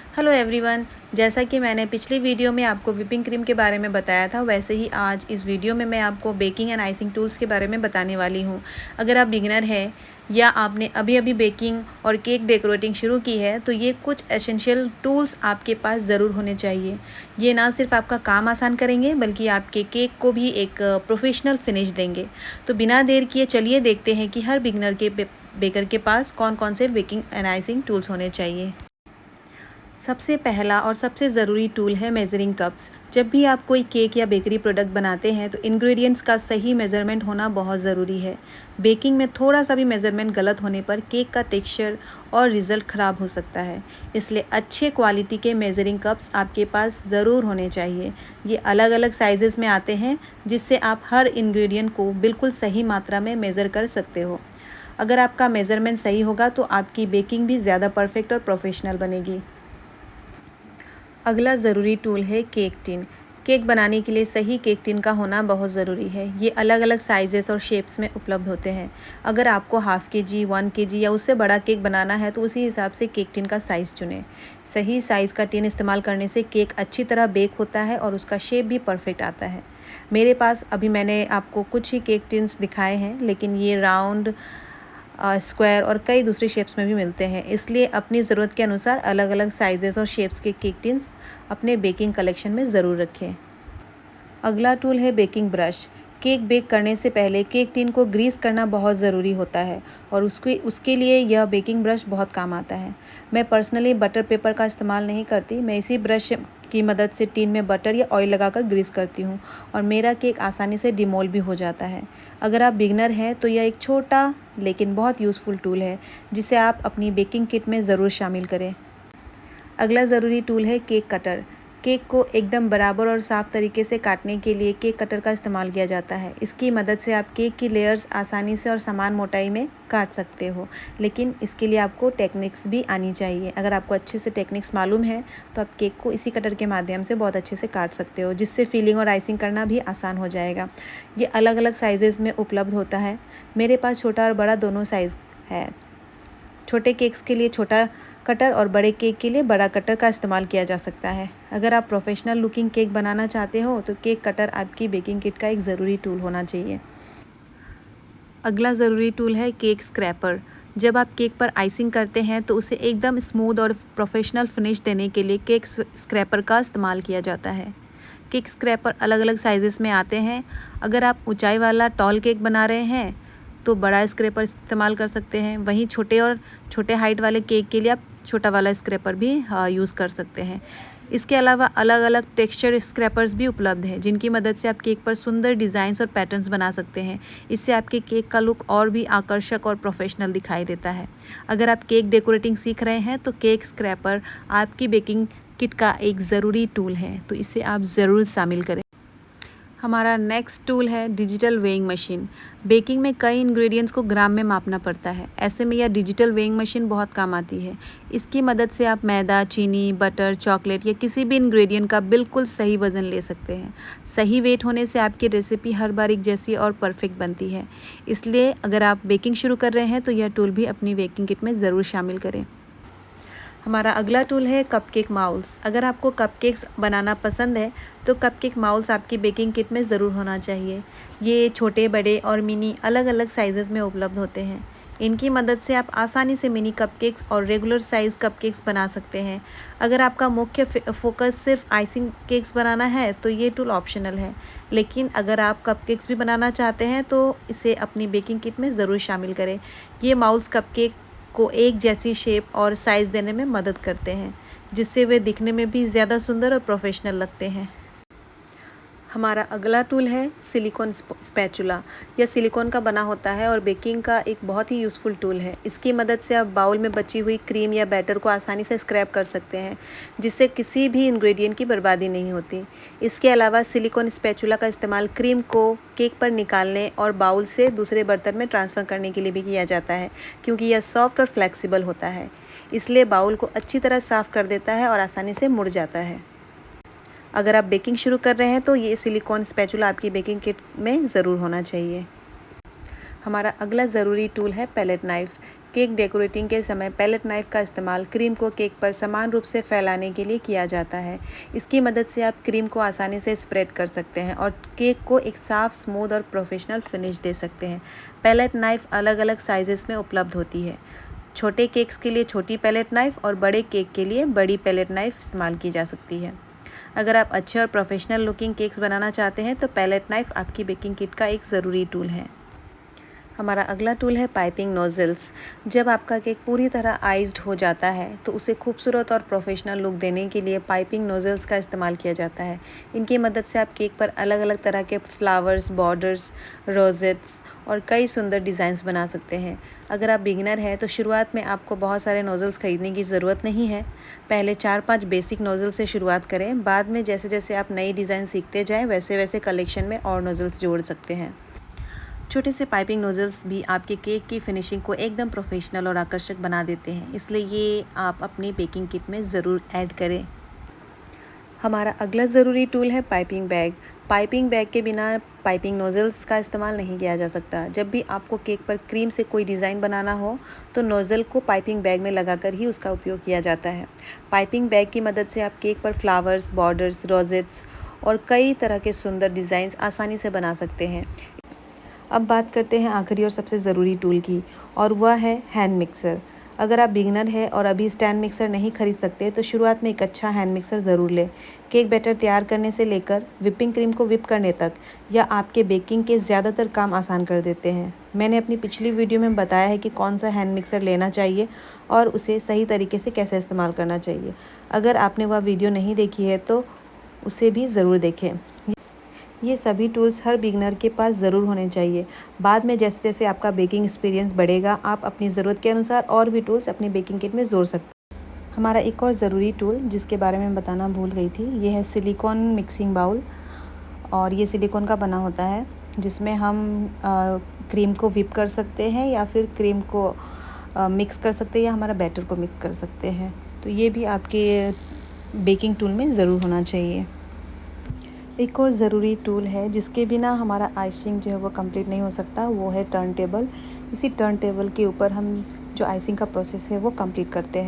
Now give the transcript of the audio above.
Hello everyone. जैसा कि मैंने पिछली वीडियो में आपको व्हिपिंग क्रीम के बारे में बताया था, वैसे ही आज इस वीडियो में मैं आपको बेकिंग एंड आइसिंग टूल्स के बारे में बताने वाली हूँ। अगर आप बिगिनर हैं या आपने अभी बेकिंग और केक डेकोरेटिंग शुरू की है, तो ये कुछ एसेंशियल टूल्स आपके पास ज़रूर होने चाहिए। ये ना सिर्फ आपका काम आसान करेंगे, बल्कि आपके केक को भी एक प्रोफेशनल फिनिश देंगे। तो बिना देर किए चलिए देखते हैं कि हर बिगिनर के बेकर के पास कौन कौन से बेकिंग एंड आइसिंग टूल्स होने चाहिए। सबसे पहला और सबसे ज़रूरी टूल है मेज़रिंग कप्स। जब भी आप कोई केक या बेकरी प्रोडक्ट बनाते हैं तो इंग्रेडिएंट्स का सही मेज़रमेंट होना बहुत ज़रूरी है। बेकिंग में थोड़ा सा भी मेज़रमेंट गलत होने पर केक का टेक्सचर और रिज़ल्ट ख़राब हो सकता है। इसलिए अच्छे क्वालिटी के मेज़रिंग कप्स आपके पास ज़रूर होने चाहिए। ये अलग अलग साइज़ेस में आते हैं, जिससे आप हर इंग्रेडिएंट को बिल्कुल सही मात्रा में मेज़र कर सकते हो। अगर आपका मेज़रमेंट सही होगा तो आपकी बेकिंग भी ज़्यादा परफेक्ट और प्रोफेशनल बनेगी। अगला ज़रूरी टूल है केक टिन। केक बनाने के लिए सही केक टिन का होना बहुत ज़रूरी है। ये अलग अलग साइज़ेस और शेप्स में उपलब्ध होते हैं। अगर आपको हाफ़ केजी, 1 केजी या उससे बड़ा केक बनाना है तो उसी हिसाब से केक टिन का साइज़ चुनें। सही साइज़ का टिन इस्तेमाल करने से केक अच्छी तरह बेक होता है और उसका शेप भी परफेक्ट आता है। मेरे पास अभी मैंने आपको कुछ ही केक टिन्स दिखाए हैं, लेकिन ये राउंड, स्क्वायर और कई दूसरी शेप्स में भी मिलते हैं। इसलिए अपनी ज़रूरत के अनुसार अलग अलग साइज़ेस और शेप्स के केक टिन्स अपने बेकिंग कलेक्शन में ज़रूर रखें। अगला टूल है बेकिंग ब्रश। केक बेक करने से पहले केक टिन को ग्रीस करना बहुत ज़रूरी होता है और उसके लिए यह बेकिंग ब्रश बहुत काम आता है। मैं पर्सनली बटर पेपर का इस्तेमाल नहीं करती। मैं इसी ब्रश की मदद से टिन में बटर या ऑयल लगाकर ग्रीस करती हूँ और मेरा केक आसानी से डिमोल्ड भी हो जाता है। अगर आप बिगनर हैं तो यह एक छोटा लेकिन बहुत यूज़फुल टूल है, जिसे आप अपनी बेकिंग किट में ज़रूर शामिल करें। अगला ज़रूरी टूल है केक कटर। केक को एकदम बराबर और साफ़ तरीके से काटने के लिए केक कटर का इस्तेमाल किया जाता है। इसकी मदद से आप केक की लेयर्स आसानी से और समान मोटाई में काट सकते हो, लेकिन इसके लिए आपको टेक्निक्स भी आनी चाहिए। अगर आपको अच्छे से टेक्निक्स मालूम है तो आप केक को इसी कटर के माध्यम से बहुत अच्छे से काट सकते हो, जिससे फिलिंग और आइसिंग करना भी आसान हो जाएगा। ये अलग अलग साइज़ेज़ में उपलब्ध होता है। मेरे पास छोटा और बड़ा दोनों साइज़ है। छोटे केक्स के लिए छोटा कटर और बड़े केक के लिए बड़ा कटर का इस्तेमाल किया जा सकता है। अगर आप प्रोफेशनल लुकिंग केक बनाना चाहते हो तो केक कटर आपकी बेकिंग किट का एक ज़रूरी टूल होना चाहिए। अगला ज़रूरी टूल है केक स्क्रैपर। जब आप केक पर आइसिंग करते हैं तो उसे एकदम स्मूथ और प्रोफेशनल फिनिश देने के लिए केक स्क्रैपर का इस्तेमाल किया जाता है। केक स्क्रैपर अलग अलग साइज़ेस में आते हैं। अगर आप ऊंचाई वाला टॉल केक बना रहे हैं तो बड़ा स्क्रैपर इस्तेमाल कर सकते हैं। वहीं छोटे हाइट वाले केक के लिए आप छोटा वाला स्क्रैपर भी यूज़ कर सकते हैं। इसके अलावा अलग अलग टेक्सचर स्क्रैपर्स भी उपलब्ध हैं, जिनकी मदद से आप केक पर सुंदर डिज़ाइंस और पैटर्न्स बना सकते हैं। इससे आपके केक का लुक और भी आकर्षक और प्रोफेशनल दिखाई देता है। अगर आप केक डेकोरेटिंग सीख रहे हैं तो केक स्क्रैपर आपकी बेकिंग किट का एक ज़रूरी टूल है, तो इसे आप ज़रूर शामिल करें। हमारा नेक्स्ट टूल है डिजिटल वेइंग मशीन। बेकिंग में कई इंग्रेडिएंट्स को ग्राम में मापना पड़ता है। ऐसे में यह डिजिटल वेइंग मशीन बहुत काम आती है। इसकी मदद से आप मैदा, चीनी, बटर, चॉकलेट या किसी भी इंग्रेडिएंट का बिल्कुल सही वज़न ले सकते हैं। सही वेट होने से आपकी रेसिपी हर बार एक जैसी और परफेक्ट बनती है। इसलिए अगर आप बेकिंग शुरू कर रहे हैं तो यह टूल भी अपनी बेकिंग किट में ज़रूर शामिल करें। हमारा अगला टूल है कपकेक माउल्स। अगर आपको कपकेक्स बनाना पसंद है तो कपकेक माउल्स आपकी बेकिंग किट में ज़रूर होना चाहिए। ये छोटे, बड़े और मिनी अलग अलग साइज़ेस में उपलब्ध होते हैं। इनकी मदद से आप आसानी से मिनी कपकेक्स और रेगुलर साइज़ कपकेक्स बना सकते हैं। अगर आपका मुख्य फोकस सिर्फ आइसिंग केक्स बनाना है तो ये टूल ऑप्शनल है, लेकिन अगर आप कपकेक्स भी बनाना चाहते हैं तो इसे अपनी बेकिंग किट में ज़रूर शामिल करें। ये माउल्स कपकेक को एक जैसी शेप और साइज़ देने में मदद करते हैं, जिससे वे दिखने में भी ज़्यादा सुंदर और प्रोफेशनल लगते हैं। हमारा अगला टूल है सिलिकॉन स्पैचुला। यह सिलिकॉन का बना होता है और बेकिंग का एक बहुत ही यूज़फुल टूल है। इसकी मदद से आप बाउल में बची हुई क्रीम या बैटर को आसानी से स्क्रैप कर सकते हैं, जिससे किसी भी इंग्रेडिएंट की बर्बादी नहीं होती। इसके अलावा सिलिकॉन स्पैचुला का इस्तेमाल क्रीम को केक पर निकालने और बाउल से दूसरे बर्तन में ट्रांसफ़र करने के लिए भी किया जाता है, क्योंकि यह सॉफ्ट और फ्लेक्सिबल होता है। इसलिए बाउल को अच्छी तरह साफ़ कर देता है और आसानी से मुड़ जाता है। अगर आप बेकिंग शुरू कर रहे हैं तो ये सिलिकॉन स्पैचुला आपकी बेकिंग किट में ज़रूर होना चाहिए। हमारा अगला ज़रूरी टूल है पैलेट नाइफ़। केक डेकोरेटिंग के समय पैलेट नाइफ़ का इस्तेमाल क्रीम को केक पर समान रूप से फैलाने के लिए किया जाता है। इसकी मदद से आप क्रीम को आसानी से स्प्रेड कर सकते हैं और केक को एक साफ, स्मूथ और प्रोफेशनल फिनिश दे सकते हैं। पैलेट नाइफ़ अलग अलग साइजेस में उपलब्ध होती है। छोटे केक्स के लिए छोटी पैलेट नाइफ़ और बड़े केक के लिए बड़ी पैलेट नाइफ़ इस्तेमाल की जा सकती है। अगर आप अच्छे और प्रोफेशनल लुकिंग केक्स बनाना चाहते हैं तो पैलेट नाइफ़ आपकी बेकिंग किट का एक ज़रूरी टूल है। हमारा अगला टूल है पाइपिंग नोज़ल्स। जब आपका केक पूरी तरह आइस्ड हो जाता है तो उसे खूबसूरत और प्रोफेशनल लुक देने के लिए पाइपिंग नोज़ल्स का इस्तेमाल किया जाता है। इनकी मदद से आप केक पर अलग अलग तरह के फ्लावर्स, बॉर्डर्स, रोजेट्स और कई सुंदर डिज़ाइंस बना सकते हैं। अगर आप बिगिनर हैं तो शुरुआत में आपको बहुत सारे नोज़ल्स खरीदने की ज़रूरत नहीं है। पहले 4-5 बेसिक नोज़ल से शुरुआत करें। बाद में जैसे जैसे आप नई डिज़ाइन सीखते जाएँ वैसे वैसे कलेक्शन में और नोज़ल्स जोड़ सकते हैं। छोटे से पाइपिंग नोज़ल्स भी आपके केक की फिनिशिंग को एकदम प्रोफेशनल और आकर्षक बना देते हैं, इसलिए ये आप अपनी बेकिंग किट में ज़रूर ऐड करें। हमारा अगला ज़रूरी टूल है पाइपिंग बैग। पाइपिंग बैग के बिना पाइपिंग नोज़ल्स का इस्तेमाल नहीं किया जा सकता। जब भी आपको केक पर क्रीम से कोई डिज़ाइन बनाना हो तो नोज़ल को पाइपिंग बैग में लगाकर ही उसका उपयोग किया जाता है। पाइपिंग बैग की मदद से आप केक पर फ्लावर्स, बॉर्डर्स, रोजेट्स और कई तरह के सुंदर डिज़ाइंस आसानी से बना सकते हैं। अब बात करते हैं आखिरी और सबसे ज़रूरी टूल की, और वह है हैंड मिक्सर। अगर आप बिगिनर हैं और अभी स्टैंड मिक्सर नहीं खरीद सकते तो शुरुआत में एक अच्छा हैंड मिक्सर ज़रूर लें। केक बैटर तैयार करने से लेकर व्हिपिंग क्रीम को व्हिप करने तक या आपके बेकिंग के ज़्यादातर काम आसान कर देते हैं। मैंने अपनी पिछली वीडियो में बताया है कि कौन सा हैंड मिक्सर लेना चाहिए और उसे सही तरीके से कैसे इस्तेमाल करना चाहिए। अगर आपने वह वीडियो नहीं देखी है तो उसे भी ज़रूर देखें। ये सभी टूल्स हर बिगनर के पास ज़रूर होने चाहिए। बाद में जैसे जैसे आपका बेकिंग एक्सपीरियंस बढ़ेगा आप अपनी ज़रूरत के अनुसार और भी टूल्स अपनी बेकिंग किट में जोड़ सकते हैं। हमारा एक और ज़रूरी टूल जिसके बारे में बताना भूल गई थी, ये है सिलिकॉन मिक्सिंग बाउल। और ये सिलिकॉन का बना होता है जिसमें हम क्रीम को व्हिप कर सकते हैं या फिर क्रीम को मिक्स कर सकते हैं या हमारा बैटर को मिक्स कर सकते हैं। तो ये भी आपके बेकिंग टूल में ज़रूर होना चाहिए। एक और ज़रूरी टूल है जिसके बिना हमारा आइसिंग जो है वो कंप्लीट नहीं हो सकता, वो है टर्न टेबल। इसी टर्न टेबल के ऊपर हम जो आइसिंग का प्रोसेस है वो कंप्लीट करते हैं।